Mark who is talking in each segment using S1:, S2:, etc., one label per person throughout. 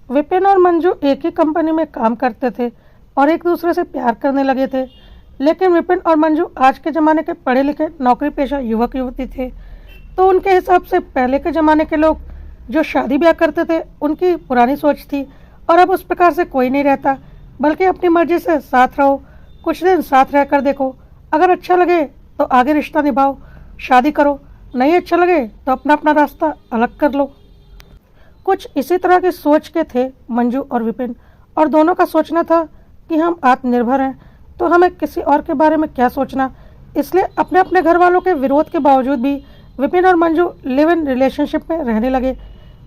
S1: विपिन और मंजू एक ही कंपनी में काम करते थे और एक दूसरे से प्यार करने लगे थे। लेकिन विपिन और मंजू आज के ज़माने के पढ़े लिखे नौकरी पेशा युवक युवती थे। तो उनके हिसाब से पहले के ज़माने के लोग जो शादी ब्याह करते थे उनकी पुरानी सोच थी, और अब उस प्रकार से कोई नहीं रहता, बल्कि अपनी मर्जी से साथ रहो, कुछ दिन साथ रह कर देखो, अगर अच्छा लगे तो आगे रिश्ता निभाओ, शादी करो, नहीं अच्छा लगे तो अपना अपना रास्ता अलग कर लो। कुछ इसी तरह की सोच के थे मंजू और विपिन, और दोनों का सोचना था कि हम आत्मनिर्भर हैं तो हमें किसी और के बारे में क्या सोचना। इसलिए अपने अपने घर वालों के विरोध के बावजूद भी विपिन और मंजू लिव इन रिलेशनशिप में रहने लगे।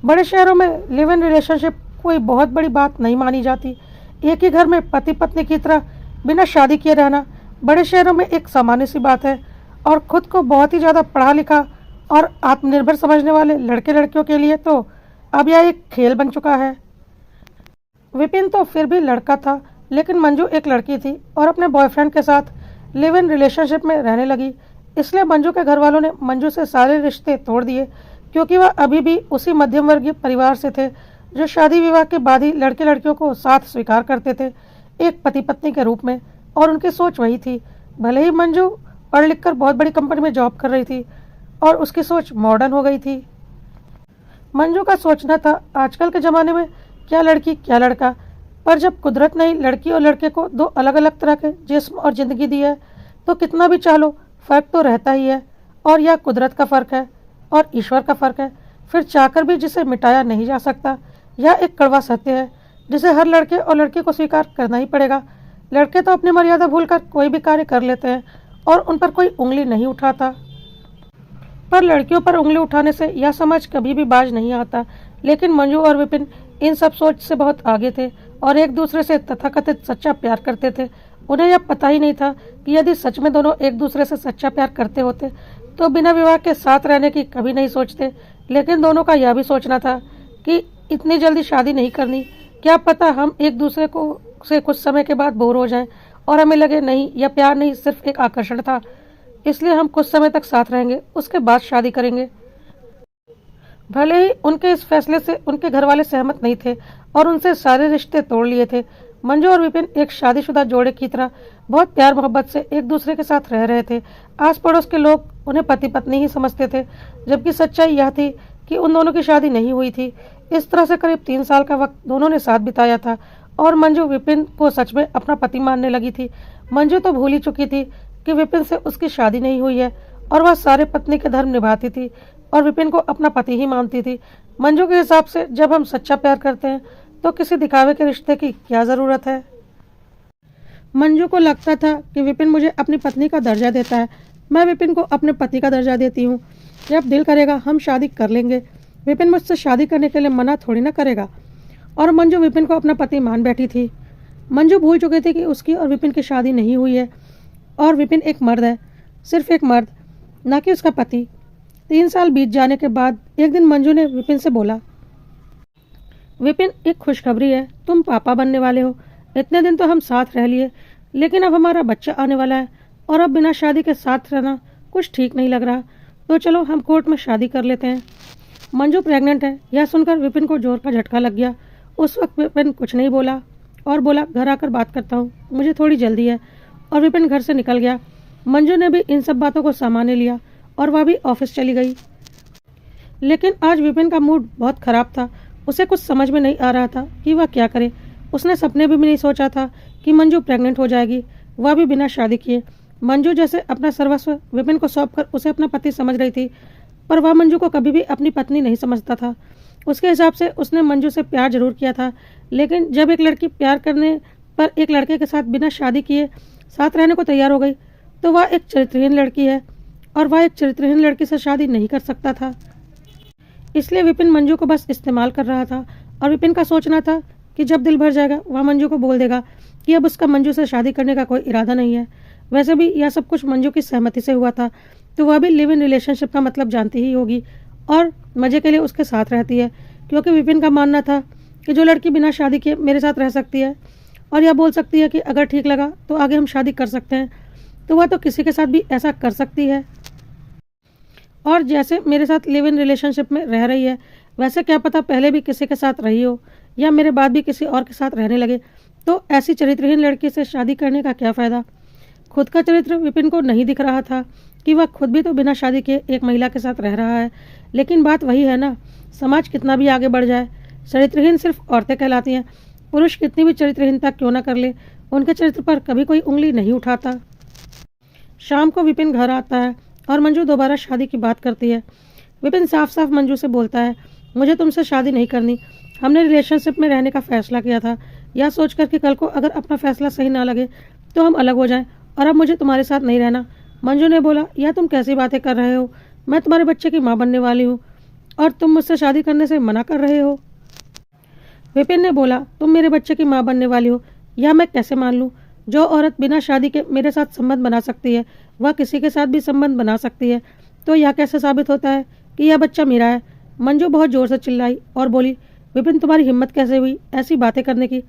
S1: बड़े शहरों में लिव इन रिलेशनशिप कोई बहुत बड़ी बात नहीं मानी जाती। एक ही घर में पति पत्नी की तरह बिना शादी किए रहना बड़े शहरों में एक सामान्य सी बात है, और खुद को बहुत ही ज़्यादा पढ़ा लिखा और आत्मनिर्भर समझने वाले लड़के लड़कियों के लिए तो अब यह एक खेल बन चुका है। विपिन तो फिर भी लड़का था, लेकिन मंजू एक लड़की थी और अपने बॉयफ्रेंड के साथ लिव इन रिलेशनशिप में रहने लगी। इसलिए मंजू के घर वालों ने मंजू से सारे रिश्ते तोड़ दिए, क्योंकि वह अभी भी उसी मध्यम वर्गीय परिवार से थे जो शादी विवाह के बाद ही लड़के लड़कियों को साथ स्वीकार करते थे, एक पति पत्नी के रूप में। और उनकी सोच वही थी। भले ही मंजू पढ़ लिख कर बहुत बड़ी कंपनी में जॉब कर रही थी और उसकी सोच मॉडर्न हो गई थी। मंजू का सोचना था आजकल के ज़माने में क्या लड़की क्या लड़का, पर जब कुदरत ने लड़की और लड़के को दो अलग अलग तरह के जिस्म और ज़िंदगी दी है तो कितना भी चालो फ़र्क तो रहता ही है। और यह कुदरत का फ़र्क है और ईश्वर का फ़र्क है, फिर चाहकर भी जिसे मिटाया नहीं जा सकता। यह एक कड़वा सत्य है जिसे हर लड़के और लड़की को स्वीकार करना ही पड़ेगा। लड़के तो अपनी मर्यादा भूलकर कोई भी कार्य कर लेते हैं और उन पर कोई उंगली नहीं उठाता, पर लड़कियों पर उंगली उठाने से यह समाज कभी भी बाज नहीं आता। लेकिन मंजू और विपिन इन सब सोच से बहुत आगे थे और एक दूसरे से तथाकथित सच्चा प्यार करते थे। उन्हें यह पता ही नहीं था कि यदि सच में दोनों एक दूसरे से सच्चा प्यार करते होते तो बिना विवाह के साथ रहने की कभी नहीं सोचते। लेकिन दोनों का यह भी सोचना था कि इतनी जल्दी शादी नहीं करनी, क्या पता हम एक दूसरे को से कुछ समय के बाद बोर हो जाएं और हमें लगे नहीं, यह प्यार नहीं सिर्फ एक आकर्षण था, इसलिए हम कुछ समय तक साथ रहेंगे, उसके बाद शादी करेंगे। भले ही उनके इस फैसले से उनके घर वाले सहमत नहीं थे और उनसे सारे रिश्ते तोड़ लिए थे। मंजू और विपिन एक शादीशुदा जोड़े की तरह बहुत प्यार मोहब्बत से एक दूसरे के साथ रह रहे थे। आस पड़ोस के लोग उन्हें पति पत्नी ही समझते थे, जबकि सच्चाई यह थी कि उन दोनों की शादी नहीं हुई थी। इस तरह से करीब 3 साल का वक्त दोनों ने साथ बिताया था और मंजू विपिन को सच में अपना पति मानने लगी थी। मंजू तो भूल ही चुकी थी कि विपिन से उसकी शादी नहीं हुई है और वह सारे पत्नी के धर्म निभाती थी और विपिन को अपना पति ही मानती थी। मंजू के हिसाब से जब हम सच्चा प्यार करते हैं तो किसी दिखावे के रिश्ते की क्या ज़रूरत है। मंजू को लगता था कि विपिन मुझे अपनी पत्नी का दर्जा देता है, मैं विपिन को अपने पति का दर्जा देती हूँ। जब दिल करेगा हम शादी कर लेंगे, विपिन मुझसे शादी करने के लिए मना थोड़ी ना करेगा। और मंजू विपिन को अपना पति मान बैठी थी। मंजू भूल चुकी थी कि उसकी और विपिन की शादी नहीं हुई है और विपिन एक मर्द है, सिर्फ एक मर्द, ना कि उसका पति। 3 साल बीत जाने के बाद एक दिन मंजू ने विपिन से बोला, विपिन एक खुशखबरी है, तुम पापा बनने वाले हो। इतने दिन तो हम साथ रह लिए, लेकिन अब हमारा बच्चा आने वाला है और अब बिना शादी के साथ रहना कुछ ठीक नहीं लग रहा, तो चलो हम कोर्ट में शादी कर लेते हैं। मंजू प्रेग्नेंट है, यह सुनकर विपिन को जोर का झटका लग गया। उस वक्त विपिन कुछ नहीं बोला और बोला, घर आकर बात करता हूँ, मुझे थोड़ी जल्दी है। और विपिन घर से निकल गया। मंजू ने भी इन सब बातों को सामान्य लिया और वह भी ऑफिस चली गई। लेकिन आज विपिन का मूड बहुत खराब था। उसे कुछ समझ में नहीं आ रहा था कि वह क्या करे। उसने सपने भी नहीं सोचा था कि मंजू प्रेग्नेंट हो जाएगी, वह भी बिना शादी किए। मंजू जैसे अपना सर्वस्व विपिन को सौंपकर उसे अपना पति समझ रही थी, पर वह मंजू को कभी भी अपनी पत्नी नहीं समझता था। उसके हिसाब से उसने मंजू से प्यार जरूर किया था, लेकिन जब एक लड़की प्यार करने पर एक लड़के के साथ बिना शादी किए साथ रहने को तैयार हो गई तो वह एक चरित्रहीन लड़की है और वह एक चरित्रहीन लड़की से शादी नहीं कर सकता था। इसलिए विपिन मंजू को बस इस्तेमाल कर रहा था और विपिन का सोचना था कि जब दिल भर जाएगा वह मंजू को बोल देगा कि अब उसका मंजू से शादी करने का कोई इरादा नहीं है। वैसे भी यह सब कुछ मंजू की सहमति से हुआ था, तो वह भी लिव इन रिलेशनशिप का मतलब जानती ही होगी और मज़े के लिए उसके साथ रहती है, क्योंकि विपिन का मानना था कि जो लड़की बिना शादी किए मेरे साथ रह सकती है और यह बोल सकती है कि अगर ठीक लगा तो आगे हम शादी कर सकते हैं, तो वह तो किसी के साथ भी ऐसा कर सकती है। और जैसे मेरे साथ लिव इन रिलेशनशिप में रह रही है, वैसे क्या पता पहले भी किसी के साथ रही हो या मेरे बाद भी किसी और के साथ रहने लगे तो ऐसी चरित्रहीन लड़की से शादी करने का क्या फ़ायदा। खुद का चरित्र विपिन को नहीं दिख रहा था कि वह खुद भी तो बिना शादी के एक महिला के साथ रह रहा है। लेकिन बात वही है ना, समाज कितना भी आगे बढ़ जाए, चरित्रहीन सिर्फ औरतें कहलाती हैं। पुरुष कितनी भी चरित्रहीनता क्यों न कर ले, उनके चरित्र पर कभी कोई उंगली नहीं उठाता। शाम को विपिन घर आता है और मंजू दोबारा शादी की बात करती है। विपिन साफ साफ मंजू से बोलता है, मुझे तुमसे शादी नहीं करनी। हमने रिलेशनशिप में रहने का फैसला किया था, यह सोचकर कि कल को अगर अपना फैसला सही ना लगे तो हम अलग हो जाएं, और अब मुझे तुम्हारे साथ नहीं रहना। मंजू ने बोला, यह तुम कैसी बातें कर रहे हो, मैं तुम्हारे बच्चे की माँ बनने वाली हूँ और तुम मुझसे शादी करने से मना कर रहे हो। विपिन ने बोला, तुम मेरे बच्चे की माँ बनने वाली हो, यह मैं कैसे मान लूँ। जो औरत बिना शादी के मेरे साथ संबंध बना सकती है वह किसी के साथ भी संबंध बना सकती है, तो यह कैसे साबित होता है कि यह बच्चा मेरा है। मंजू बहुत जोर से चिल्लाई और बोली, विपिन तुम्हारी हिम्मत कैसे हुई ऐसी बातें करने की,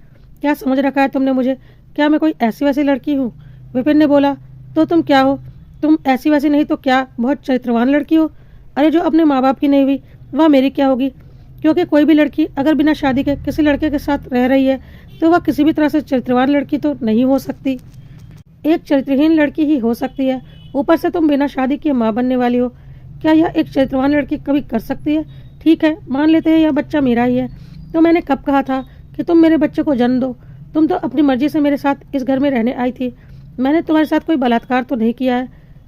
S1: क्या समझ रखा है तुमने मुझे, क्या मैं कोई ऐसी वैसी लड़की हूँ। विपिन ने बोला, तो तुम क्या हो, तुम ऐसी वैसी नहीं तो क्या बहुत चरित्रवान लड़की हो। अरे जो अपने माँ बाप की नहीं हुई वह मेरी क्या होगी, क्योंकि कोई भी लड़की अगर बिना शादी के किसी लड़के के साथ रह रही है तो वह किसी भी तरह से चरित्रवान लड़की तो नहीं हो सकती, एक चरित्रहीन लड़की ही हो सकती है। ऊपर से तुम बिना शादी के माँ बनने वाली हो, क्या यह एक चरित्रवान लड़की कभी कर सकती है। ठीक है, मान लेते हैं यह बच्चा मेरा ही है, तो मैंने कब कहा था कि तुम मेरे बच्चे को जन्म दो। तुम तो अपनी मर्जी से मेरे साथ इस घर में रहने आई थी, मैंने तुम्हारे साथ कोई बलात्कार तो नहीं किया है,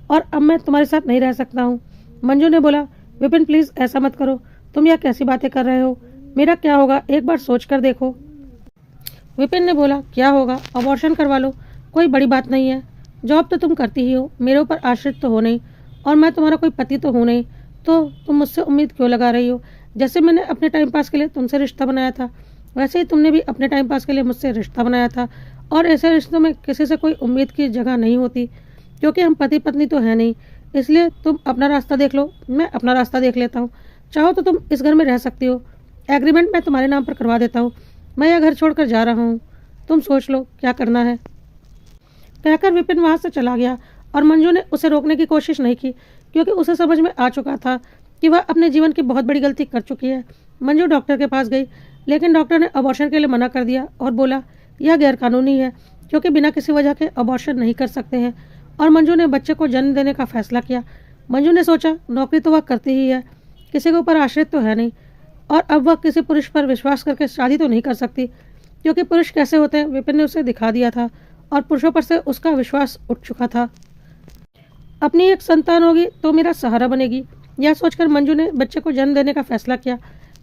S1: और अब मैं तुम्हारे साथ नहीं रह सकता हूँ। मंजू ने बोला, विपिन प्लीज़ ऐसा मत करो, तुम यह कैसी बातें कर रहे हो, मेरा क्या होगा एक बार सोच कर देखो। विपिन ने बोला, क्या होगा, अबॉर्शन करवा लो, कोई बड़ी बात नहीं है। जॉब तो तुम करती ही हो, मेरे ऊपर आश्रित तो हो नहीं, और मैं तुम्हारा कोई पति तो हूँ नहीं, तो तुम मुझसे उम्मीद क्यों लगा रही हो। जैसे मैंने अपने टाइम पास के लिए तुमसे रिश्ता बनाया था, वैसे ही तुमने भी अपने टाइम पास के लिए मुझसे रिश्ता बनाया था, और ऐसे रिश्तों में किसी से कोई उम्मीद की जगह नहीं होती, क्योंकि हम पति पत्नी तो है नहीं। इसलिए तुम अपना रास्ता देख लो, मैं अपना रास्ता देख लेता हूँ। चाहो तो तुम इस घर में रह सकती हो, एग्रीमेंट मैं तुम्हारे नाम पर करवा देता हूँ, मैं यह घर छोड़कर जा रहा हूँ, तुम सोच लो क्या करना है। कहकर विपिन वहाँ से चला गया और मंजू ने उसे रोकने की कोशिश नहीं की, क्योंकि उसे समझ में आ चुका था कि वह अपने जीवन की बहुत बड़ी गलती कर चुकी है। मंजू डॉक्टर के पास गई, लेकिन डॉक्टर ने अबॉर्शन के लिए मना कर दिया और बोला, यह गैरकानूनी है, क्योंकि बिना किसी वजह के अबॉर्शन नहीं कर सकते हैं। और मंजू ने बच्चे को जन्म देने का फैसला किया। मंजू ने सोचा, नौकरी तो वह करती ही है, किसी के ऊपर आश्रित तो है नहीं, और अब वह किसी पुरुष पर विश्वास करके शादी तो नहीं कर सकती, क्योंकि पुरुष कैसे होते हैं विपिन ने उसे दिखा दिया था, और पुरुषों पर से उसका विश्वास उठ चुका था। अपनी एक संतान होगी तो मेरा सहारा बनेगी, यह सोचकर मंजू ने बच्चे को जन्म देने का फैसला किया।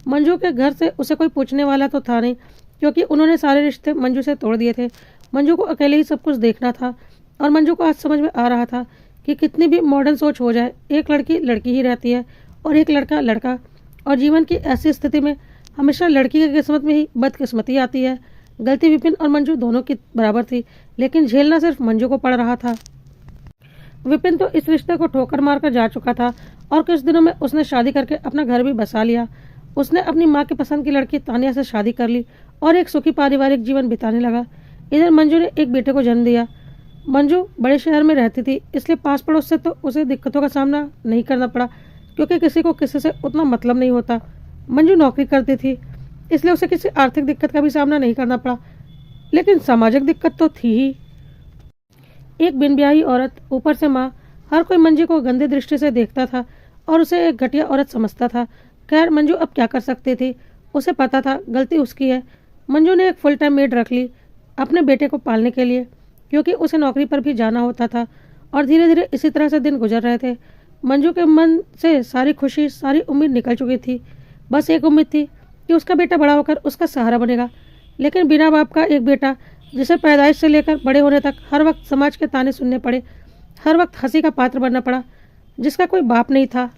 S1: मंजू के घर से उसे कोई पूछने वाला तो था नहीं, क्योंकि उन्होंने सारे रिश्ते मंजू से तोड़ दिए थे। मंजू को अकेले ही सब कुछ देखना था, और मंजू को आज समझ में आ रहा था कि कितनी भी मॉडर्न सोच हो जाए, एक लड़की लड़की ही रहती है और एक लड़का लड़का, और जीवन की ऐसी स्थिति में हमेशा लड़की की किस्मत में ही बदकिस्मती आती है। गलती विपिन और मंजू दोनों की बराबर थी, लेकिन झेलना सिर्फ मंजू को पड़ रहा था। विपिन तो इस रिश्ते को ठोकर मारकर जा चुका था, और कुछ दिनों में उसने शादी करके अपना घर भी बसा लिया। उसने अपनी माँ की पसंद की लड़की तानिया से शादी कर ली और एक सुखी पारिवारिक जीवन बिताने लगा। इधर मंजू ने एक बेटे को जन्म दिया। मंजू बड़े शहर में रहती थी, इसलिए पास पड़ोस से तो उसे दिक्कतों का सामना नहीं करना पड़ा, क्योंकि किसी को किसी से उतना मतलब नहीं होता। मंजू नौकरी करती थी, इसलिए उसे किसी आर्थिक दिक्कत का भी सामना नहीं करना पड़ा, लेकिन सामाजिक दिक्कत तो थी ही। एक बिन ब्याही औरत, ऊपर से माँ, हर कोई मंजू को गंदी दृष्टि से देखता था और उसे एक घटिया औरत समझता था। खैर मंजू अब क्या कर सकती थी, उसे पता था गलती उसकी है। मंजू ने एक फुल टाइम मेड रख ली अपने बेटे को पालने के लिए, क्योंकि उसे नौकरी पर भी जाना होता था, और धीरे धीरे इसी तरह से दिन गुजर रहे थे। मंजू के मन से सारी खुशी, सारी उम्मीद निकल चुकी थी। बस एक उम्मीद थी कि उसका बेटा बड़ा होकर उसका सहारा बनेगा, लेकिन बिना बाप का एक बेटा, जिसे पैदाइश से लेकर बड़े होने तक हर वक्त समाज के ताने सुनने पड़े, हर वक्त हंसी का पात्र बनना पड़ा, जिसका कोई बाप नहीं था।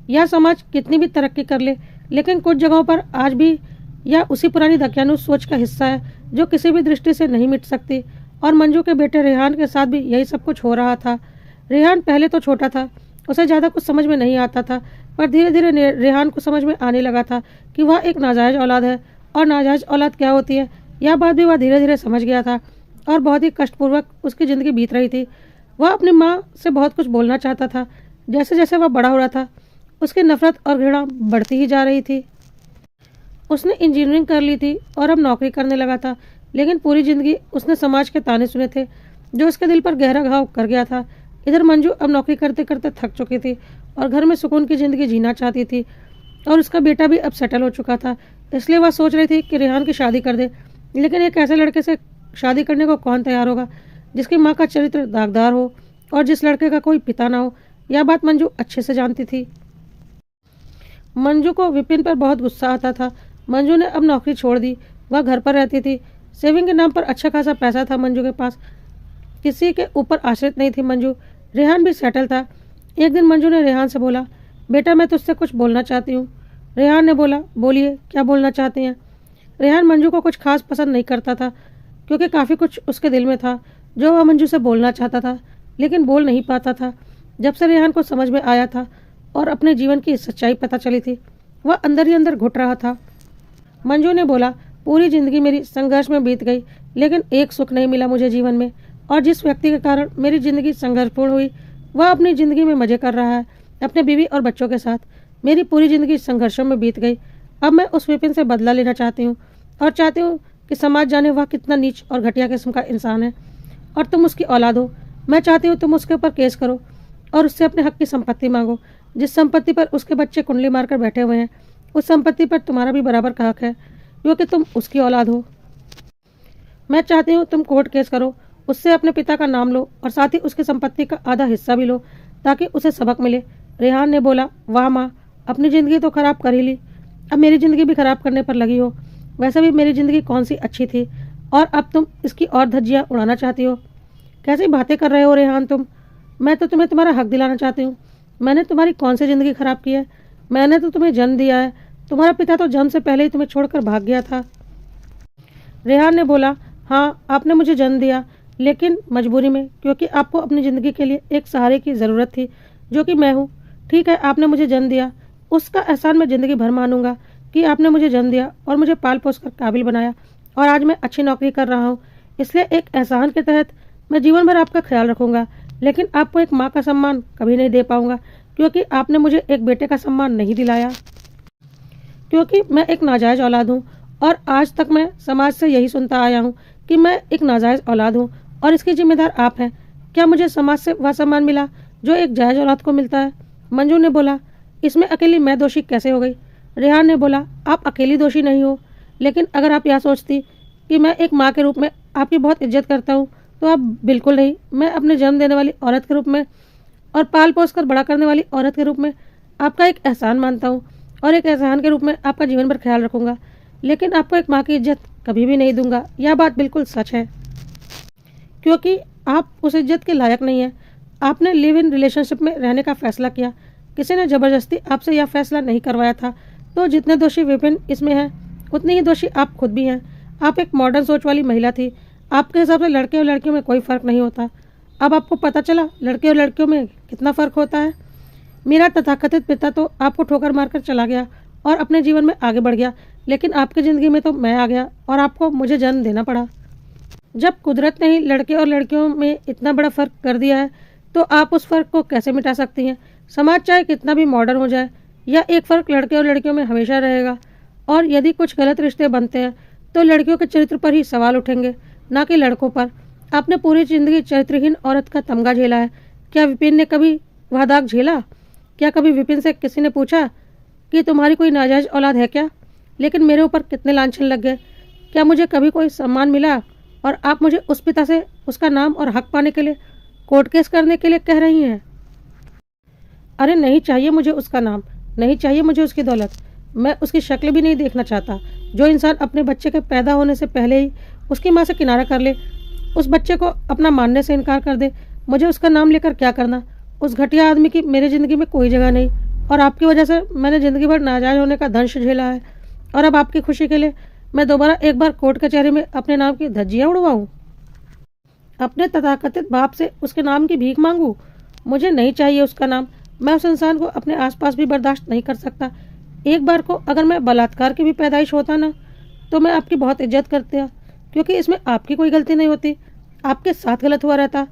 S1: यह समाज कितनी भी तरक्की कर ले, लेकिन कुछ जगहों पर आज भी यह उसी पुरानी दकियानूस सोच का हिस्सा है, जो किसी भी दृष्टि से नहीं मिट सकती। और मंजू के बेटे रेहान के साथ भी यही सब कुछ हो रहा था। रेहान पहले तो छोटा था, उसे ज़्यादा कुछ समझ में नहीं आता था, पर धीरे धीरे रेहान को समझ में आने लगा था कि वह एक नाजायज़ औलाद है, और नाजायज़ औलाद क्या होती है यह बात भी वह धीरे धीरे समझ गया था, और बहुत ही कष्टपूर्वक उसकी ज़िंदगी बीत रही थी। वह अपनी माँ से बहुत कुछ बोलना चाहता था, जैसे जैसे वह बड़ा हो रहा था उसकी नफरत और घृणा बढ़ती ही जा रही थी। उसने इंजीनियरिंग कर ली थी और अब नौकरी करने लगा था, लेकिन पूरी ज़िंदगी उसने समाज के ताने सुने थे, जो उसके दिल पर गहरा घाव कर गया था। इधर मंजू अब नौकरी करते करते थक चुकी थी और घर में सुकून की ज़िंदगी जीना चाहती थी, और उसका बेटा भी अब सेटल हो चुका था। इसलिए वह सोच रही थी कि रेहान की शादी कर दे, लेकिन एक ऐसे लड़के से शादी करने को कौन तैयार होगा जिसकी माँ का चरित्र दागदार हो और जिस लड़के का कोई पिता ना हो। यह बात मंजू अच्छे से जानती थी। मंजू को विपिन पर बहुत गुस्सा आता था। मंजू ने अब नौकरी छोड़ दी, वह घर पर रहती थी। सेविंग के नाम पर अच्छा खासा पैसा था मंजू के पास, किसी के ऊपर आश्रित नहीं थी मंजू। रेहान भी सेटल था। एक दिन मंजू ने रेहान से बोला, बेटा मैं तुझसे कुछ बोलना चाहती हूँ। रेहान ने बोला, बोलिए क्या बोलना चाहती हैं। रेहान मंजू को कुछ खास पसंद नहीं करता था, क्योंकि काफ़ी कुछ उसके दिल में था जो वह मंजू से बोलना चाहता था, लेकिन बोल नहीं पाता था। जब से रेहान को समझ में आया था और अपने जीवन की सच्चाई पता चली थी, वह अंदर ही अंदर घुट रहा था। मंजू ने बोला, पूरी ज़िंदगी मेरी संघर्ष में बीत गई, लेकिन एक सुख नहीं मिला मुझे जीवन में, और जिस व्यक्ति के कारण मेरी ज़िंदगी संघर्षपूर्ण हुई, वह अपनी ज़िंदगी में मज़े कर रहा है अपने बीवी और बच्चों के साथ। मेरी पूरी ज़िंदगी संघर्षों में बीत गई। अब मैं उस विपिन से बदला लेना चाहती हूँ, और चाहती हूँ कि समाज जाने वह कितना नीच और घटिया किस्म का इंसान है, और तुम उसकी औलाद हो। मैं चाहती हूँ तुम उसके ऊपर केस करो और उससे अपने हक की संपत्ति मांगो। जिस संपत्ति पर उसके बच्चे कुंडली मारकर बैठे हुए हैं, उस संपत्ति पर तुम्हारा भी बराबर का हक है, क्योंकि तुम उसकी औलाद हो। मैं चाहती हूँ तुम कोर्ट केस करो, उससे अपने पिता का नाम लो और साथ ही उसकी संपत्ति का आधा हिस्सा भी लो, ताकि उसे सबक मिले। रेहान ने बोला, वाह माँ, अपनी ज़िंदगी तो खराब कर ही ली, अब मेरी ज़िंदगी भी खराब करने पर लगी हो। वैसे भी मेरी ज़िंदगी कौन सी अच्छी थी, और अब तुम इसकी और धज्जियाँ उड़ाना चाहती हो। कैसी बातें कर रहे हो रेहान तुम। मैं तो तुम्हें तुम्हारा हक दिलाना चाहती हूँ। मैंने तुम्हारी कौन सी ज़िंदगी खराब की है। मैंने तो तुम्हें जन्म दिया है। तुम्हारा पिता तो जन्म से पहले ही तुम्हें छोड़कर भाग गया था। रेहान ने बोला, हाँ आपने मुझे जन्म दिया, लेकिन मजबूरी में, क्योंकि आपको अपनी ज़िंदगी के लिए एक सहारे की ज़रूरत थी, जो कि मैं हूँ। ठीक है, आपने मुझे जन्म दिया, उसका एहसान मैं ज़िंदगी भर मानूंगा कि आपने मुझे जन्म दिया और मुझे पाल पोस कर काबिल बनाया, और आज मैं अच्छी नौकरी कर रहा हूँ। इसलिए एक एहसान के तहत मैं जीवन भर आपका ख्याल रखूंगा, लेकिन आपको एक माँ का सम्मान कभी नहीं दे पाऊंगा, क्योंकि आपने मुझे एक बेटे का सम्मान नहीं दिलाया, क्योंकि मैं एक नाजायज़ औलाद हूँ। और आज तक मैं समाज से यही सुनता आया हूँ कि मैं एक नाजायज़ औलाद हूँ और इसकी जिम्मेदार आप हैं। क्या मुझे समाज से वह सम्मान मिला जो एक जायज़ औलाद को मिलता है। मंजू ने बोला, इसमें अकेली मैं दोषी कैसे हो गई। रेहान ने बोला, आप अकेली दोषी नहीं हो, लेकिन अगर आप यह सोचती कि मैं एक माँ के रूप में आपकी बहुत इज्जत करता हूँ, तो आप बिल्कुल नहीं। मैं अपने जन्म देने वाली औरत के रूप में और पाल पोस कर बड़ा करने वाली औरत के रूप में आपका एक एहसान मानता हूँ, और एक एहसान के रूप में आपका जीवन भर ख्याल रखूंगा, लेकिन आपको एक माँ की इज्जत कभी भी नहीं दूंगा। यह बात बिल्कुल सच है, क्योंकि आप उस इज्जत के लायक नहीं है। आपने लिव इन रिलेशनशिप में रहने का फैसला किया, किसी ने ज़बरदस्ती आपसे यह फैसला नहीं करवाया था। तो जितने दोषी विपिन इसमें हैं, उतने ही दोषी आप खुद भी हैं। आप एक मॉडर्न सोच वाली महिला थी। आपके हिसाब से लड़के और लड़कियों में कोई फ़र्क नहीं होता। अब आपको पता चला लड़के और लड़कियों में कितना फ़र्क होता है। मेरा तथाकथित पिता तो आपको ठोकर मारकर चला गया और अपने जीवन में आगे बढ़ गया, लेकिन आपकी ज़िंदगी में तो मैं आ गया और आपको मुझे जन्म देना पड़ा। जब कुदरत ने ही लड़के और लड़कियों में इतना बड़ा फ़र्क कर दिया है, तो आप उस फ़र्क को कैसे मिटा सकती हैं। समाज चाहे कितना भी मॉडर्न हो जाए, यह एक फ़र्क लड़के और लड़कियों में हमेशा रहेगा। और यदि कुछ गलत रिश्ते बनते हैं, तो लड़कियों के चरित्र पर ही सवाल उठेंगे, ना कि लड़कों पर। आपने पूरी ज़िंदगी चरित्रहीन औरत का तमगा झेला है। क्या विपिन ने कभी वह दाग झेला। क्या कभी विपिन से किसी ने पूछा कि तुम्हारी कोई नाजायज़ औलाद है क्या। लेकिन मेरे ऊपर कितने लांछन लग गए। क्या मुझे कभी कोई सम्मान मिला, और आप मुझे उस पिता से उसका नाम और हक पाने के लिए कोर्ट केस करने के लिए कह रही हैं। अरे नहीं चाहिए मुझे उसका नाम, नहीं चाहिए मुझे उसकी दौलत। मैं उसकी शक्ल भी नहीं देखना चाहता। जो इंसान अपने बच्चे के पैदा होने से पहले ही उसकी माँ से किनारा कर ले, उस बच्चे को अपना मानने से इनकार कर दे, मुझे उसका नाम लेकर क्या करना। उस घटिया आदमी की मेरी ज़िंदगी में कोई जगह नहीं, और आपकी वजह से मैंने ज़िंदगी भर नाजायज़ होने का दंश झेला है। और अब आपकी खुशी के लिए मैं दोबारा एक बार कोर्ट कचहरी में अपने नाम की धज्जियाँ उड़वाऊँ, अपने तथाकथित बाप से उसके नाम की भीख मांगूँ। मुझे नहीं चाहिए उसका नाम। मैं उस इंसान को अपने आसपास भी बर्दाश्त नहीं कर सकता। एक बार को अगर मैं बलात्कार की भी पैदाइश होता ना, तो मैं आपकी बहुत इज्जत करता, क्योंकि इसमें आपकी कोई गलती नहीं होती। आपके साथ गलत हुआ रहता,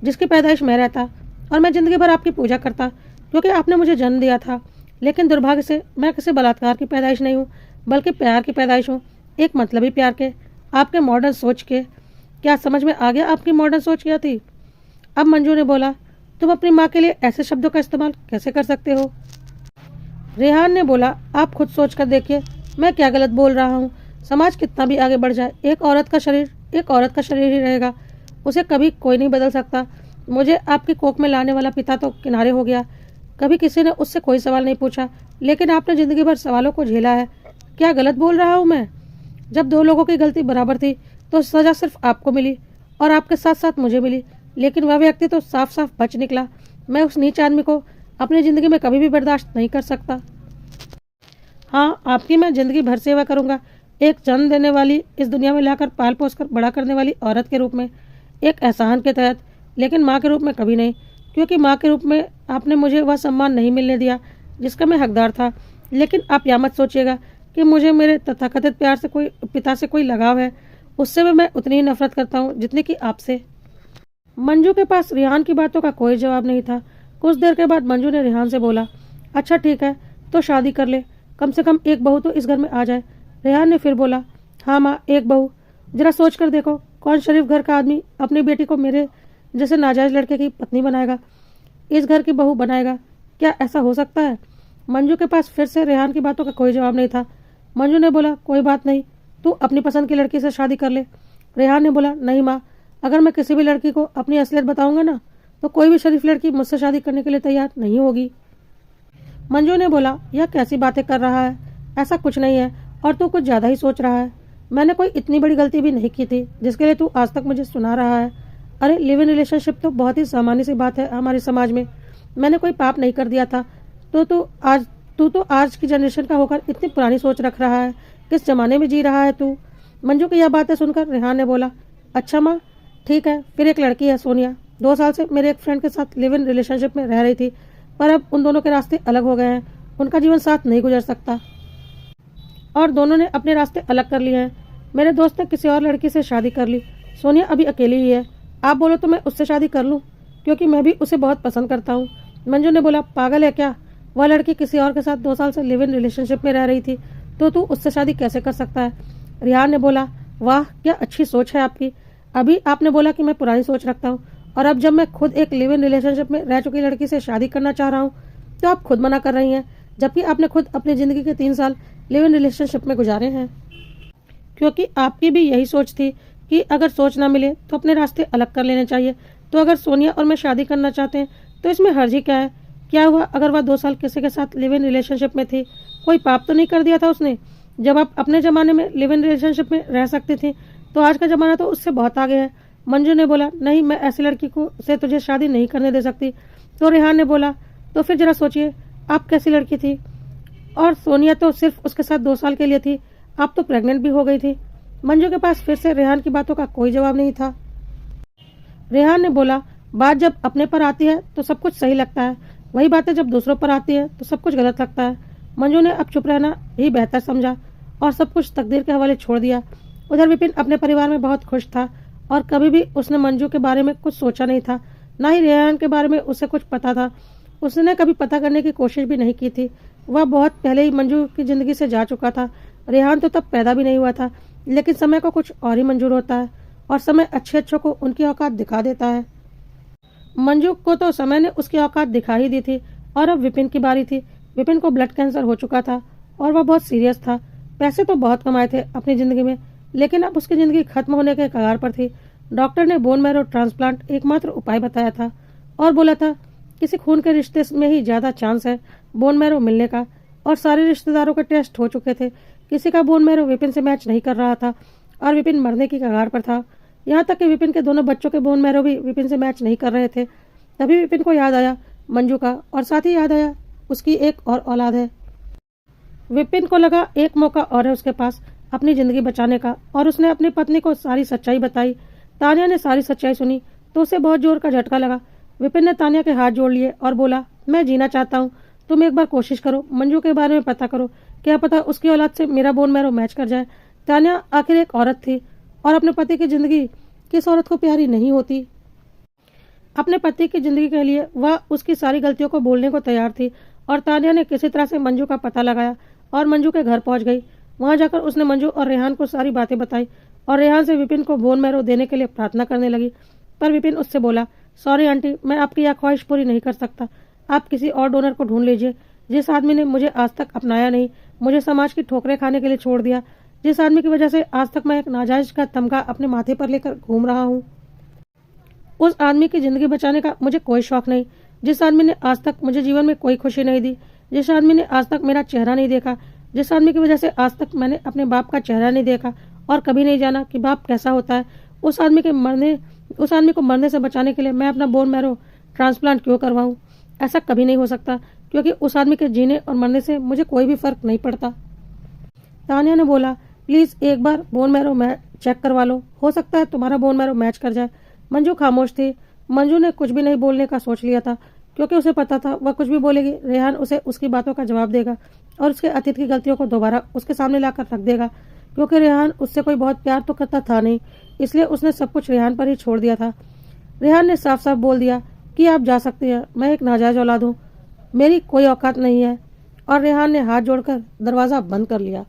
S1: जिसकी पैदाइश मैं रहता, और मैं ज़िंदगी भर आपकी पूजा करता, क्योंकि आपने मुझे जन्म दिया था। लेकिन दुर्भाग्य से मैं किसी बलात्कार की पैदाइश नहीं हूँ। बल्कि प्यार की पैदाइश हूँ, एक मतलबी प्यार के, आपके मॉडर्न सोच के। क्या समझ में आ गया आपकी मॉडर्न सोच क्या थी? अब मंजू ने बोला, तुम अपनी माँ के लिए ऐसे शब्दों का इस्तेमाल कैसे कर सकते हो? रेहान ने बोला, आप खुद सोच कर देखिए, मैं क्या गलत बोल रहा हूँ। समाज कितना भी आगे बढ़ जाए, एक औरत का शरीर ही रहेगा, उसे कभी कोई नहीं बदल सकता। मुझे आपकी कोख में लाने वाला पिता तो किनारे हो गया, कभी किसी ने उससे कोई सवाल नहीं पूछा, लेकिन आपने जिंदगी भर सवालों को झेला है। क्या गलत बोल रहा हूँ मैं? जब दो लोगों की गलती बराबर थी तो सजा सिर्फ आपको मिली और आपके साथ साथ मुझे मिली, लेकिन वह व्यक्ति तो साफ साफ बच निकला। मैं उस नीच आदमी को अपनी ज़िंदगी में कभी भी बर्दाश्त नहीं कर सकता। हाँ, आपकी मैं ज़िंदगी भर सेवा करूँगा, एक जन्म देने वाली, इस दुनिया में लाकर पाल पोस कर बड़ा करने वाली औरत के रूप में, एक एहसान के तहत, लेकिन माँ के रूप में कभी नहीं, क्योंकि माँ के रूप में आपने मुझे वह सम्मान नहीं मिलने दिया जिसका मैं हकदार था। लेकिन आप यह मत सोचिएगा कि मुझे मेरे तथाकथित पिता से कोई लगाव है, उससे भी मैं उतनी ही नफरत करता हूँ जितनी कि आपसे। मंजू के पास रेहान की बातों का कोई जवाब नहीं था। कुछ देर के बाद मंजू ने रेहान से बोला, अच्छा ठीक है, तो शादी कर ले, कम से कम एक बहू तो इस घर में आ जाए। रेहान ने फिर बोला, हाँ माँ, एक बहू। जरा सोच कर देखो, कौन शरीफ घर का आदमी अपनी बेटी को मेरे जैसे नाजायज लड़के की पत्नी बनाएगा, इस घर की बहू बनाएगा? क्या ऐसा हो सकता है? मंजू के पास फिर से रेहान की बातों का कोई जवाब नहीं था। मंजू ने बोला, कोई बात नहीं, तू अपनी पसंद की लड़की से शादी कर ले। रेहान ने बोला, नहीं माँ, अगर मैं किसी भी लड़की को अपनी असलियत बताऊंगा ना, तो कोई भी शरीफ लड़की मुझसे शादी करने के लिए तैयार नहीं होगी। मंजू ने बोला, यह कैसी बातें कर रहा है, ऐसा कुछ नहीं है और तू कुछ ज़्यादा ही सोच रहा है। मैंने कोई इतनी बड़ी गलती भी नहीं की थी जिसके लिए तू आज तक मुझे सुना रहा है। अरे लिव इन रिलेशनशिप तो बहुत ही सामान्य सी बात है हमारे समाज में, मैंने कोई पाप नहीं कर दिया था। तू तो आज की जनरेशन का होकर इतनी पुरानी सोच रख रहा है, किस जमाने में जी रहा है तू? मंजू की यह बातें सुनकर रेहान ने बोला, अच्छा माँ, ठीक है, फिर एक लड़की है सोनिया, 2 साल से मेरे एक फ्रेंड के साथ लिव इन रिलेशनशिप में रह रही थी, पर अब उन दोनों के रास्ते अलग हो गए हैं, उनका जीवन साथ नहीं गुजर सकता और दोनों ने अपने रास्ते अलग कर लिए हैं। मेरे दोस्त ने किसी और लड़की से शादी कर ली, सोनिया अभी अकेली ही है। आप बोलो तो मैं उससे शादी कर लूँ, क्योंकि मैं भी उसे बहुत पसंद करता हूँ। मंजू ने बोला, पागल है क्या? वह लड़की किसी और के साथ 2 साल से लिव इन रिलेशनशिप में रह रही थी, तो तू उससे शादी कैसे कर सकता है? रेहान ने बोला, वाह क्या अच्छी सोच है आपकी। अभी आपने बोला कि मैं पुरानी सोच रखता हूँ, और अब जब मैं खुद एक लिव इन रिलेशनशिप में रह चुकी लड़की से शादी करना चाह रहा हूँ तो आप खुद मना कर रही हैं, जबकि आपने खुद अपनी ज़िंदगी के 3 साल लिव इन रिलेशनशिप में गुजारे हैं। क्योंकि आपकी भी यही सोच थी कि अगर सोच ना मिले तो अपने रास्ते अलग कर लेने चाहिए। तो अगर सोनिया और मैं शादी करना चाहते हैं तो इसमें हर्ज ही क्या है? क्या हुआ अगर वह 2 साल किसी के साथ लिव इन रिलेशनशिप में थी? कोई पाप तो नहीं कर दिया था उसने? जब आप अपने ज़माने में लिव इन रिलेशनशिप में रह सकती थी, तो आज का ज़माना तो उससे बहुत आगे है। मंजू ने बोला, नहीं, मैं ऐसी लड़की को से तुझे शादी नहीं करने दे सकती। तो रेहान ने बोला, तो फिर जरा सोचिए, आप कैसी लड़की थी? और सोनिया तो सिर्फ उसके साथ 2 साल के लिए थी, आप तो प्रेग्नेंट भी हो गई थी। मंजू के पास फिर से रेहान की बातों का कोई जवाब नहीं था। रेहान ने बोला, बात जब अपने पर आती है तो सब कुछ सही लगता है, वही बातें जब दूसरों पर आती है तो सब कुछ गलत लगता है। मंजू ने अब चुप रहना ही बेहतर समझा और सब कुछ तकदीर के हवाले छोड़ दिया। उधर विपिन अपने परिवार में बहुत खुश था और कभी भी उसने मंजू के बारे में कुछ सोचा नहीं था, ना ही रेहान के बारे में उसे कुछ पता था। उसने कभी पता करने की कोशिश भी नहीं की थी। वह बहुत पहले ही मंजू की जिंदगी से जा चुका था। रेहान तो तब पैदा भी नहीं हुआ था, लेकिन समय को कुछ और ही मंजूर होता है और समय अच्छे अच्छों को उनकी औकात दिखा देता है। मंजू को तो समय ने उसकी औकात दिखा ही दी थी और अब विपिन की बारी थी। विपिन को ब्लड कैंसर हो चुका था और वह बहुत सीरियस था। पैसे तो बहुत कमाए थे अपनी जिंदगी में, लेकिन अब उसकी जिंदगी खत्म होने के कगार पर थी। डॉक्टर ने बोन मैरो ट्रांसप्लांट एकमात्र उपाय बताया था और बोला था किसी खून के रिश्ते में ही ज्यादा चांस है बोन मैरो मिलने का, और सारे रिश्तेदारों के टेस्ट हो चुके थे। किसी का बोन मैरो विपिन से मैच नहीं कर रहा था और विपिन मरने की कगार पर था। यहाँ तक कि विपिन के दोनों बच्चों के बोन मैरो भी विपिन से मैच नहीं कर रहे थे। तभी विपिन को याद आया मंजू का, और साथ ही याद आया उसकी एक और औलाद है। विपिन को लगा एक मौका और है उसके पास अपनी जिंदगी बचाने का, और उसने अपनी पत्नी को सारी सच्चाई बताई। तानिया ने सारी सच्चाई सुनी तो उसे बहुत जोर का झटका लगा। विपिन ने तानिया के हाथ जोड़ लिए और बोला, मैं जीना चाहता हूँ, तुम एक बार कोशिश करो, मंजू के बारे में पता करो, क्या पता उसकी औलाद से मेरा बोन मैरो मैच कर जाए। तानिया आखिर एक औरत थी और अपने पति की जिंदगी किस औरत को प्यारी नहीं होती। अपने पति की जिंदगी के लिए वह उसकी सारी गलतियों को बोलने को तैयार थी, और तानिया ने किसी तरह से मंजू का पता लगाया और मंजू के घर पहुंच गई। वहाँ जाकर उसने मंजू और रेहान को सारी बातें बताई और रेहान से विपिन को बोन मैरो देने के लिए प्रार्थना करने लगी। पर विपिन उससे बोला, सॉरी आंटी, मैं आपकी यह ख्वाहिश पूरी नहीं कर सकता। आप किसी और डोनर को ढूंढ लीजिए। जिस आदमी ने मुझे आज तक अपनाया नहीं, मुझे समाज की ठोकरें खाने के लिए छोड़ दिया, जिस आदमी की वजह से आज तक मैं एक नाजायज का तमगा अपने माथे पर लेकर घूम रहा हूँ, उस आदमी की जिंदगी बचाने का मुझे कोई शौक नहीं। जिस आदमी ने आज तक मुझे जीवन में कोई खुशी नहीं दी, जिस आदमी ने आज तक मेरा चेहरा नहीं देखा, जिस आदमी की वजह से आज तक मैंने अपने बाप का चेहरा नहीं देखा और कभी नहीं जाना कि बाप कैसा होता है, उस आदमी को मरने से बचाने के लिए मैं अपना बोन मैरो ट्रांसप्लांट क्यों करवाऊं? ऐसा कभी नहीं हो सकता, क्योंकि उस आदमी के जीने और मरने से मुझे कोई भी फर्क नहीं पड़ता। तानिया ने बोला, प्लीज एक बार बोन मैरो चेक करवा लो, हो सकता है तुम्हारा बोन मैरो मैच कर जाए। मंजू खामोश थी। मंजू ने कुछ भी नहीं बोलने का सोच लिया था, क्योंकि उसे पता था वह कुछ भी बोलेगी रेहान उसे उसकी बातों का जवाब देगा और उसके अतीत की गलतियों को दोबारा उसके सामने लाकर रख देगा। क्योंकि रेहान उससे कोई बहुत प्यार तो करता था नहीं, इसलिए उसने सब कुछ रेहान पर ही छोड़ दिया था। रेहान ने साफ साफ बोल दिया कि आप जा सकते हैं, मैं एक नाजायज औलाद हूँ, मेरी कोई औकात नहीं है। और रेहान ने हाथ जोड़कर दरवाज़ा बंद कर लिया।